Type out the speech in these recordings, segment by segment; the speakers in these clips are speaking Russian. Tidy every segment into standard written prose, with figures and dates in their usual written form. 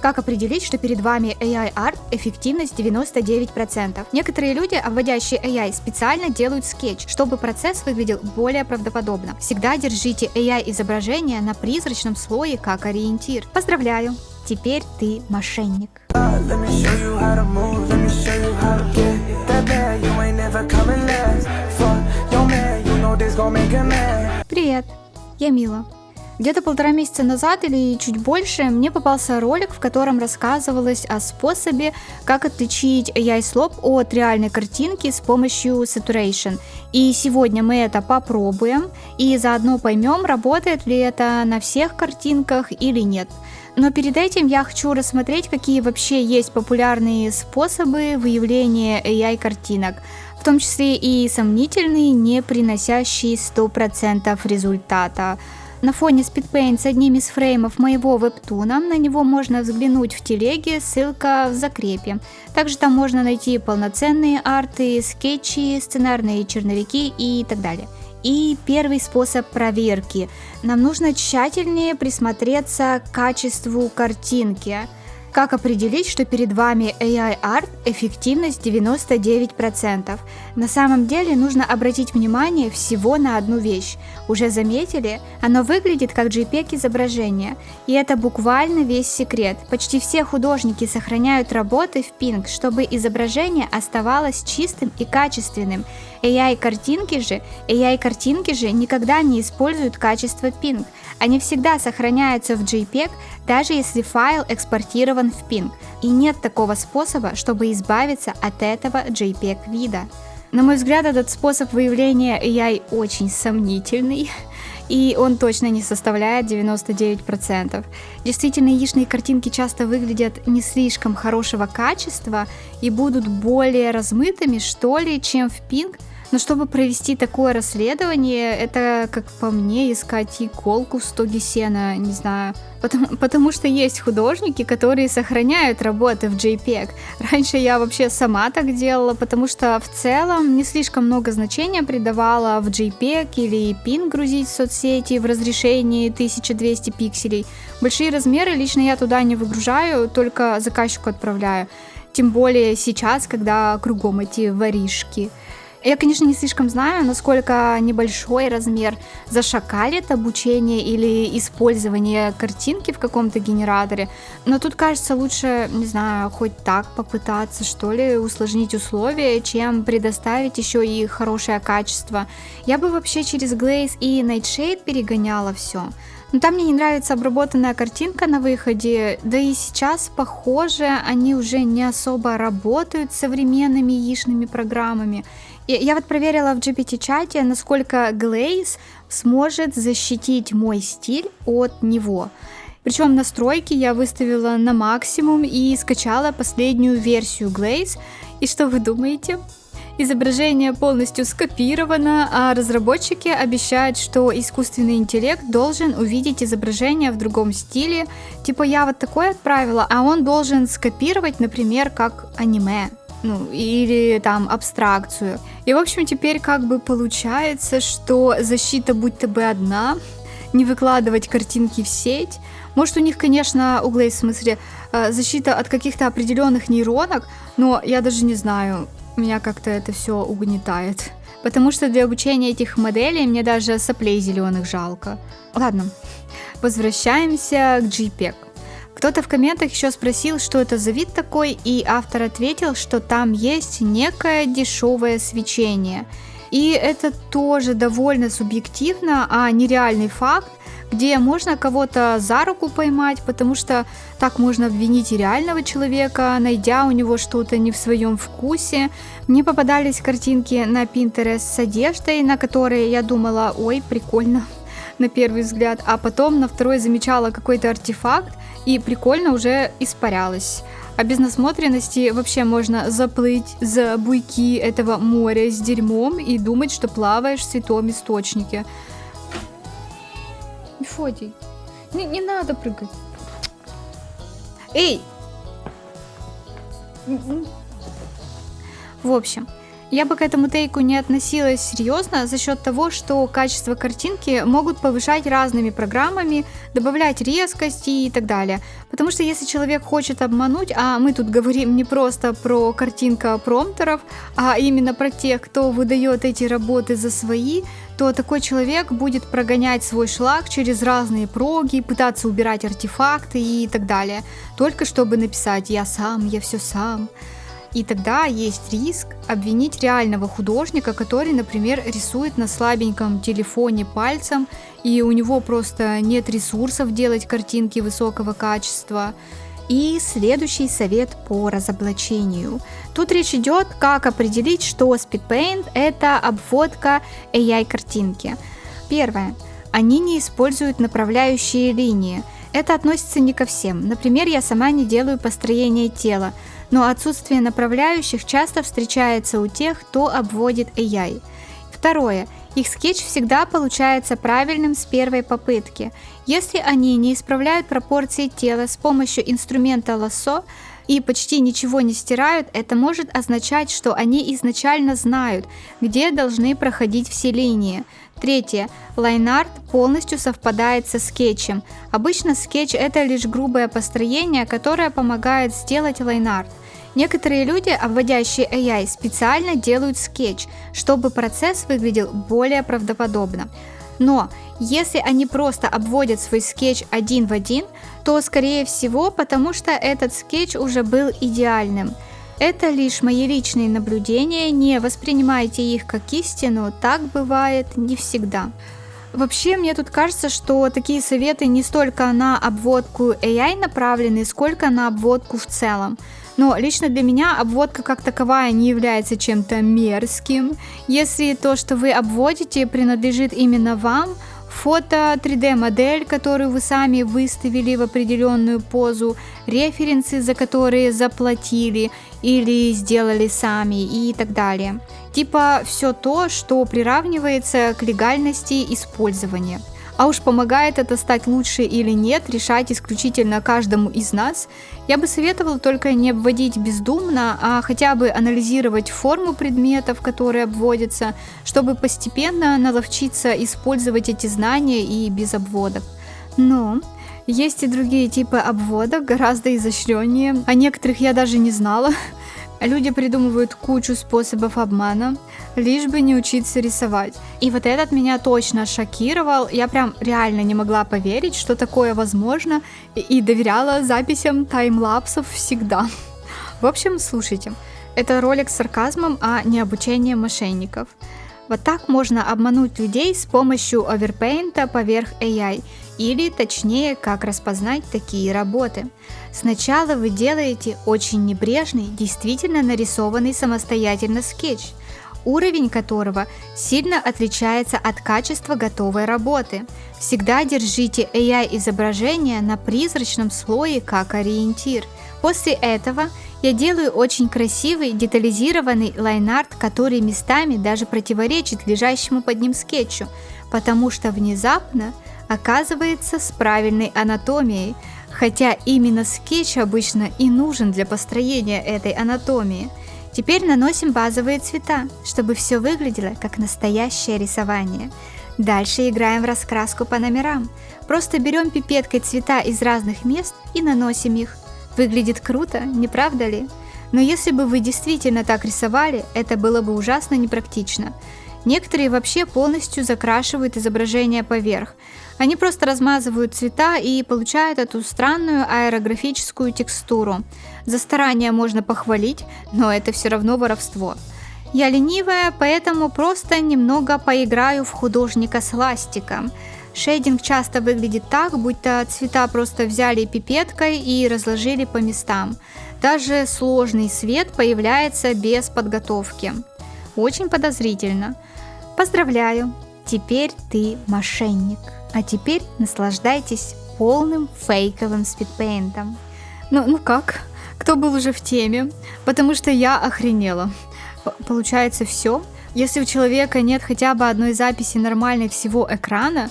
Как определить, что перед вами AI-арт, эффективность 99%? Некоторые люди, обводящие AI, специально делают скетч, чтобы процесс выглядел более правдоподобно. Всегда держите AI-изображение на призрачном слое как ориентир. Поздравляю! Теперь ты мошенник. Привет, я Мила. Где-то 1,5 месяца назад или чуть больше мне попался ролик, в котором рассказывалось о способе, как отличить AI-слоп от реальной картинки с помощью saturation. И сегодня мы это попробуем и заодно поймем, работает ли это на всех картинках или нет. Но перед этим я хочу рассмотреть, какие вообще есть популярные способы выявления AI-картинок, в том числе и сомнительные, не приносящие 100% результата. На фоне SpeedPaint с одним из фреймов моего вебтуна, на него можно взглянуть в телеге, ссылка в закрепе. Также там можно найти полноценные арты, скетчи, сценарные черновики и так далее. И первый способ проверки. Нам нужно тщательнее присмотреться к качеству картинки. Как определить, что перед вами AI-арт, эффективность 99%? На самом деле нужно обратить внимание всего на одну вещь. Уже заметили? Оно выглядит как JPEG изображение. И это буквально весь секрет. Почти все художники сохраняют работы в PNG, чтобы изображение оставалось чистым и качественным. AI-картинки же никогда не используют качество PNG. Они всегда сохраняются в JPEG, даже если файл экспортирован в PNG. И нет такого способа, чтобы избавиться от этого JPEG-вида. На мой взгляд, этот способ выявления AI очень сомнительный, и он точно не составляет 99%. Действительно, яичные картинки часто выглядят не слишком хорошего качества и будут более размытыми, что ли, чем в PNG. Но чтобы провести такое расследование, это, как по мне, искать иголку в стоге сена, не знаю. Потому что есть художники, которые сохраняют работы в JPEG. Раньше я вообще сама так делала, потому что в целом не слишком много значения придавала в JPEG или PNG грузить в соцсети в разрешении 1200 пикселей. Большие размеры лично я туда не выгружаю, только заказчику отправляю. Тем более сейчас, когда кругом эти воришки. Я, конечно, не слишком знаю, насколько небольшой размер зашакалит обучение или использование картинки в каком-то генераторе, но тут, кажется, лучше, не знаю, хоть так попытаться, что ли, усложнить условия, чем предоставить еще и хорошее качество. Я бы вообще через Glaze и Nightshade перегоняла все. Но там мне не нравится обработанная картинка на выходе, да и сейчас, похоже, они уже не особо работают с современными яичными программами. Я вот проверила в GPT-чате, насколько Glaze сможет защитить мой стиль от него. Причем настройки я выставила на максимум и скачала последнюю версию Glaze. И что вы думаете? Изображение полностью скопировано, а разработчики обещают, что искусственный интеллект должен увидеть изображение в другом стиле. Типа я вот такое отправила, а он должен скопировать, например, как аниме. Или там абстракцию. И в общем теперь как бы получается, что защита будто бы одна, не выкладывать картинки в сеть. Может у них, конечно, у Glaze, в смысле, защита от каких-то определенных нейронок, но я даже не знаю, меня как-то это все угнетает. Потому что для обучения этих моделей мне даже соплей зеленых жалко. Ладно, возвращаемся к JPEG. Кто-то в комментах еще спросил, что это за вид такой, и автор ответил, что там есть некое дешевое свечение. И это тоже довольно субъективно, а не реальный факт, где можно кого-то за руку поймать, потому что так можно обвинить и реального человека, найдя у него что-то не в своем вкусе. Мне попадались картинки на Pinterest с одеждой, на которые я думала, ой, прикольно, на первый взгляд, а потом на второй замечала какой-то артефакт, и прикольно уже испарялась. А без насмотренности вообще можно заплыть за буйки этого моря с дерьмом и думать, что плаваешь в святом источнике. Фотий, не надо прыгать. Эй! В общем, Я бы к этому тейку не относилась серьезно за счет того, что качество картинки могут повышать разными программами, добавлять резкости и так далее. Потому что если человек хочет обмануть, а мы тут говорим не просто про картинка-промптеров, а именно про тех, кто выдает эти работы за свои, то такой человек будет прогонять свой шлак через разные проги, пытаться убирать артефакты и так далее, только чтобы написать «я сам, я все сам». И тогда есть риск обвинить реального художника, который, например, рисует на слабеньком телефоне пальцем, и у него просто нет ресурсов делать картинки высокого качества. И следующий совет по разоблачению. Тут речь идет, как определить, что SpeedPaint – это обводка AI-картинки. Первое. Они не используют направляющие линии. Это относится не ко всем. Например, я сама не делаю построение тела, но отсутствие направляющих часто встречается у тех, кто обводит AI. Второе. Их скетч всегда получается правильным с первой попытки. Если они не исправляют пропорции тела с помощью инструмента лассо и почти ничего не стирают, это может означать, что они изначально знают, где должны проходить все линии. Третье. Лайн-арт полностью совпадает со скетчем. Обычно скетч – это лишь грубое построение, которое помогает сделать лайн-арт. Некоторые люди, обводящие AI, специально делают скетч, чтобы процесс выглядел более правдоподобно. Но если они просто обводят свой скетч один в один, то скорее всего потому, что этот скетч уже был идеальным. Это лишь мои личные наблюдения, не воспринимайте их как истину, так бывает не всегда. Вообще, мне тут кажется, что такие советы не столько на обводку AI направлены, сколько на обводку в целом. Но лично для меня обводка как таковая не является чем-то мерзким. Если то, что вы обводите, принадлежит именно вам, фото, 3D-модель, которую вы сами выставили в определенную позу, референсы, за которые заплатили или сделали сами и так далее. Типа все то, что приравнивается к легальности использования. А уж помогает это стать лучше или нет, решать исключительно каждому из нас. Я бы советовала только не обводить бездумно, а хотя бы анализировать форму предметов, которые обводятся, чтобы постепенно наловчиться использовать эти знания и без обводок. Но есть и другие типы обводок, гораздо изощреннее. О некоторых я даже не знала. Люди придумывают кучу способов обмана, лишь бы не учиться рисовать. И вот этот меня точно шокировал. Я прям реально не могла поверить, что такое возможно, и доверяла записям таймлапсов всегда. В общем, слушайте. Это ролик с сарказмом, а не обучением мошенников. Вот так можно обмануть людей с помощью оверпейнта поверх AI, или точнее, как распознать такие работы. Сначала вы делаете очень небрежный, действительно нарисованный самостоятельно скетч, уровень которого сильно отличается от качества готовой работы. Всегда держите AI-изображение на призрачном слое как ориентир. После этого я делаю очень красивый детализированный лайн-арт, который местами даже противоречит лежащему под ним скетчу, потому что внезапно оказывается с правильной анатомией, хотя именно скетч обычно и нужен для построения этой анатомии. Теперь наносим базовые цвета, чтобы все выглядело как настоящее рисование. Дальше играем в раскраску по номерам. Просто берем пипеткой цвета из разных мест и наносим их. Выглядит круто, не правда ли? Но если бы вы действительно так рисовали, это было бы ужасно непрактично. Некоторые вообще полностью закрашивают изображение поверх. Они просто размазывают цвета и получают эту странную аэрографическую текстуру. За старание можно похвалить, но это все равно воровство. Я ленивая, поэтому просто немного поиграю в художника с ластиком. Шейдинг часто выглядит так, будто цвета просто взяли пипеткой и разложили по местам. Даже сложный свет появляется без подготовки. Очень подозрительно. Поздравляю, теперь ты мошенник. А теперь наслаждайтесь полным фейковым спидпейнтом. Ну как? Кто был уже в теме? Потому что я охренела. Получается все. Если у человека нет хотя бы одной записи нормальной всего экрана,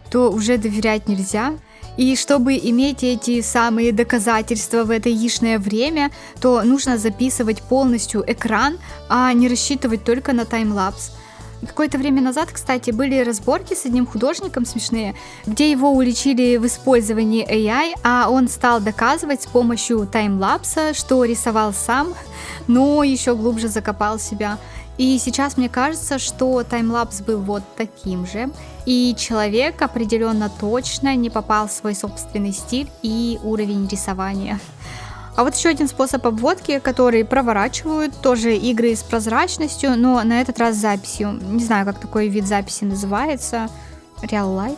то уже доверять нельзя. И чтобы иметь эти самые доказательства в это яичное время, то нужно записывать полностью экран, а не рассчитывать только на таймлапс. Какое-то время назад, кстати, были разборки с одним художником смешные, где его уличили в использовании AI, а он стал доказывать с помощью таймлапса, что рисовал сам, но еще глубже закопал себя. И сейчас мне кажется, что таймлапс был вот таким же, и человек определенно точно не попал в свой собственный стиль и уровень рисования. А вот еще один способ обводки, который проворачивают, тоже игры с прозрачностью, но на этот раз с записью. Не знаю, как такой вид записи называется. Real Life?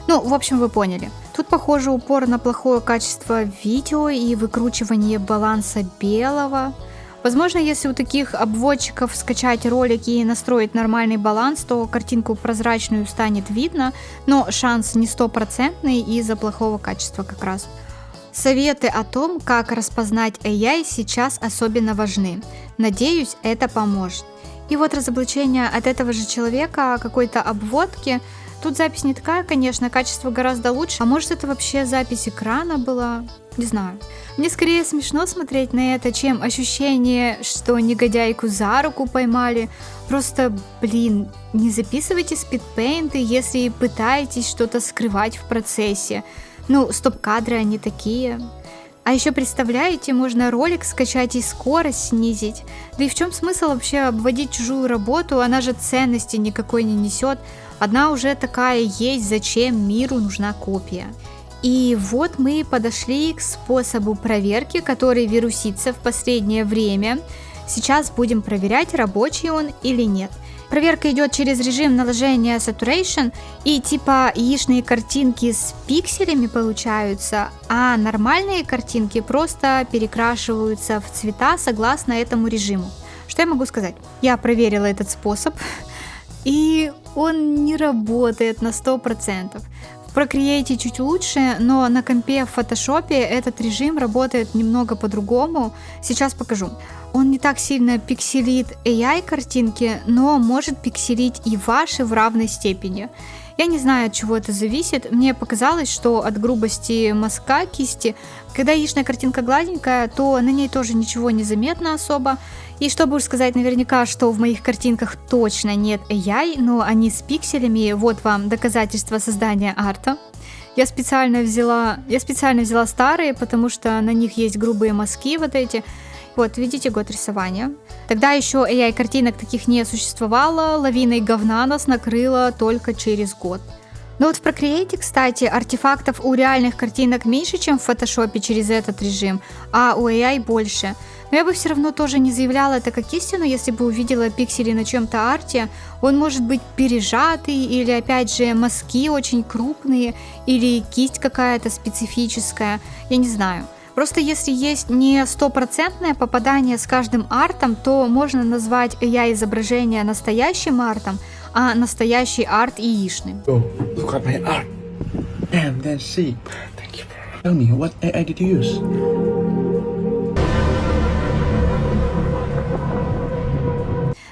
Ну, в общем, вы поняли. Тут, похоже, упор на плохое качество видео и выкручивание баланса белого. Возможно, если у таких обводчиков скачать ролики и настроить нормальный баланс, то картинку прозрачную станет видно, но шанс не стопроцентный из-за плохого качества как раз. Советы о том, как распознать AI, сейчас особенно важны. Надеюсь, это поможет. И вот разоблачение от этого же человека какой-то обводки. Тут запись не такая, конечно, качество гораздо лучше. А может, это вообще запись экрана была? Не знаю. Мне скорее смешно смотреть на это, чем ощущение, что негодяйку за руку поймали. Просто, не записывайте спидпейнты, если пытаетесь что-то скрывать в процессе. Ну, стоп-кадры они такие. А еще представляете, можно ролик скачать и скорость снизить. Да и в чем смысл вообще обводить чужую работу, она же ценности никакой не несет. Одна уже такая есть, зачем миру нужна копия. И вот мы подошли к способу проверки, который вирусится в последнее время. Сейчас будем проверять, рабочий он или нет. Проверка идет через режим наложения Saturation, и типа яичные картинки с пикселями получаются, а нормальные картинки просто перекрашиваются в цвета согласно этому режиму. Что я могу сказать? Я проверила этот способ, и он не работает на 100%. В Procreate чуть лучше, но на компе в Photoshop этот режим работает немного по-другому. Сейчас покажу. Он не так сильно пикселит AI картинки, но может пикселить и ваши в равной степени. Я не знаю, от чего это зависит. Мне показалось, что от грубости мазка кисти. Когда яичная картинка гладенькая, то на ней тоже ничего не заметно особо. И чтобы уж сказать наверняка, что в моих картинках точно нет AI, но они с пикселями, вот вам доказательство создания арта. Я специально взяла старые, потому что на них есть грубые мазки вот эти. Вот, видите, год рисования. Тогда еще AI картинок таких не существовало, лавиной говна нас накрыло только через год. Но вот в Procreate, кстати, артефактов у реальных картинок меньше, чем в Photoshop через этот режим, а у AI больше. Но я бы все равно тоже не заявляла это как истину, если бы увидела пиксели на чем-то арте. Он может быть пережатый, или опять же мазки очень крупные, или кисть какая-то специфическая, я не знаю. Просто если есть не стопроцентное попадание с каждым артом, то можно назвать AI-изображение настоящим артом, а настоящий арт яичным. Oh, look at my art. And then see. Thank you. Tell me, what AI did you use?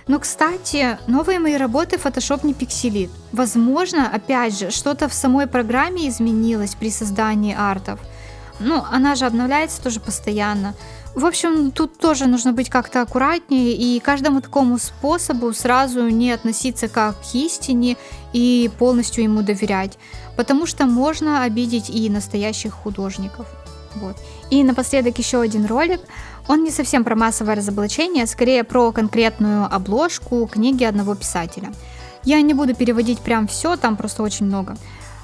Но, кстати, новые мои работы Photoshop не пикселит. Возможно, опять же, что-то в самой программе изменилось при создании артов. Ну, она же обновляется тоже постоянно. В общем, тут тоже нужно быть как-то аккуратнее и каждому такому способу сразу не относиться как к истине и полностью ему доверять, потому что можно обидеть и настоящих художников. Вот. И напоследок еще один ролик. Он не совсем про массовое разоблачение, скорее про конкретную обложку книги одного писателя. Я не буду переводить прям все, там просто очень много.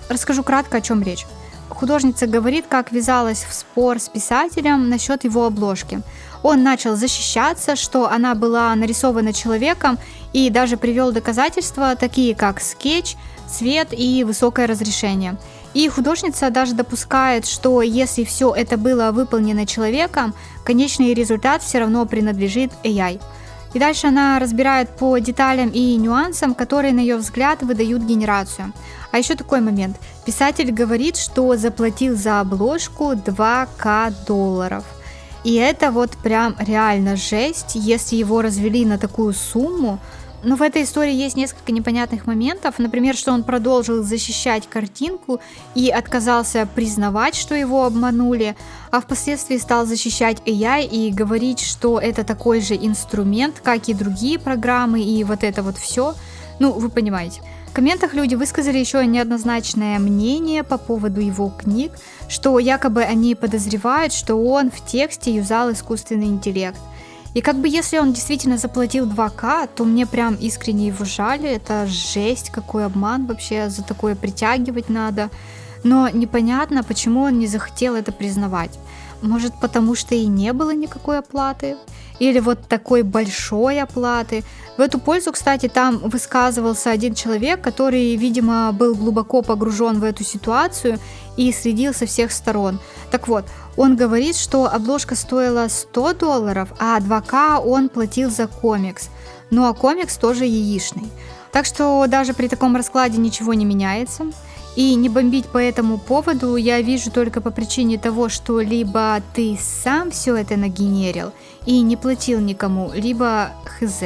Расскажу кратко, о чем речь. Художница говорит, как ввязалась в спор с писателем насчет его обложки. Он начал защищаться, что она была нарисована человеком, и даже привел доказательства, такие как скетч, цвет и высокое разрешение. И художница даже допускает, что если все это было выполнено человеком, конечный результат все равно принадлежит AI. И дальше она разбирает по деталям и нюансам, которые, на ее взгляд, выдают генерацию. А еще такой момент. Писатель говорит, что заплатил за обложку $2,000. И это вот прям реально жесть. Если его развели на такую сумму, Но в этой истории есть несколько непонятных моментов. Например, что он продолжил защищать картинку и отказался признавать, что его обманули, а впоследствии стал защищать AI и говорить, что это такой же инструмент, как и другие программы, и вот это вот все. Ну, вы понимаете. В комментах люди высказали еще неоднозначное мнение по поводу его книг, что якобы они подозревают, что он в тексте юзал искусственный интеллект. И как бы если он действительно заплатил 2К, то мне прям искренне его жаль, это жесть, какой обман вообще, за такое притягивать надо. Но непонятно, почему он не захотел это признавать. Может, потому что и не было никакой оплаты? Или вот такой большой оплаты? В эту пользу, кстати, там высказывался один человек, который, видимо, был глубоко погружен в эту ситуацию и следил со всех сторон. Так вот, он говорит, что обложка стоила $100, а 2К он платил за комикс. Ну а комикс тоже яичный. Так что даже при таком раскладе ничего не меняется. И не бомбить по этому поводу я вижу только по причине того, что либо ты сам все это нагенерил и не платил никому, либо хз.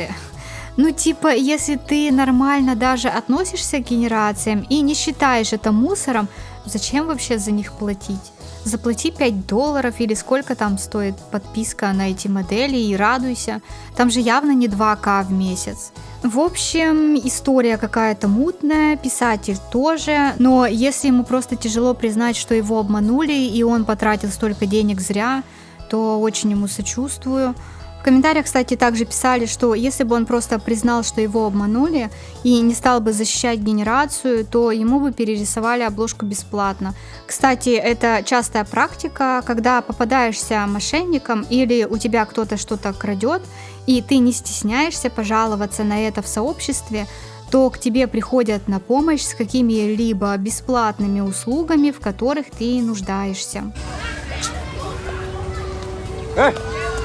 Ну типа, если ты нормально даже относишься к генерациям и не считаешь это мусором, зачем вообще за них платить? Заплати $5 или сколько там стоит подписка на эти модели и радуйся. Там же явно не 2К в месяц. В общем, история какая-то мутная, писатель тоже, но если ему просто тяжело признать, что его обманули и он потратил столько денег зря, то очень ему сочувствую. В комментариях, кстати, также писали, что если бы он просто признал, что его обманули и не стал бы защищать генерацию, то ему бы перерисовали обложку бесплатно. Кстати, это частая практика, когда попадаешься мошенником или у тебя кто-то что-то крадет, и ты не стесняешься пожаловаться на это в сообществе, то к тебе приходят на помощь с какими-либо бесплатными услугами, в которых ты нуждаешься.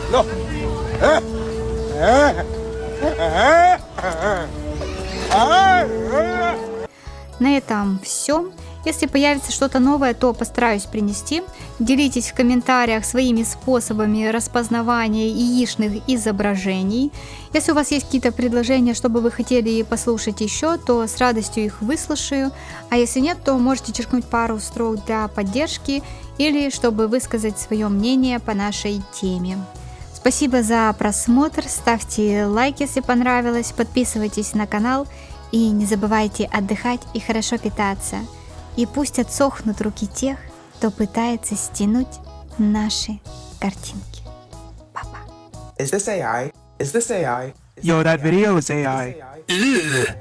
No. На этом все. Если появится что-то новое, то постараюсь принести. Делитесь в комментариях своими способами распознавания яичных изображений. Если у вас есть какие-то предложения, чтобы вы хотели послушать еще, то с радостью их выслушаю. А если нет, то можете черкнуть пару строк для поддержки или чтобы высказать свое мнение по нашей теме. Спасибо за просмотр, ставьте лайк, если понравилось, подписывайтесь на канал и не забывайте отдыхать и хорошо питаться. И пусть отсохнут руки тех, кто пытается стянуть наши картинки. Папа. Is this AI? Is this AI? Yo, that video is AI. AI?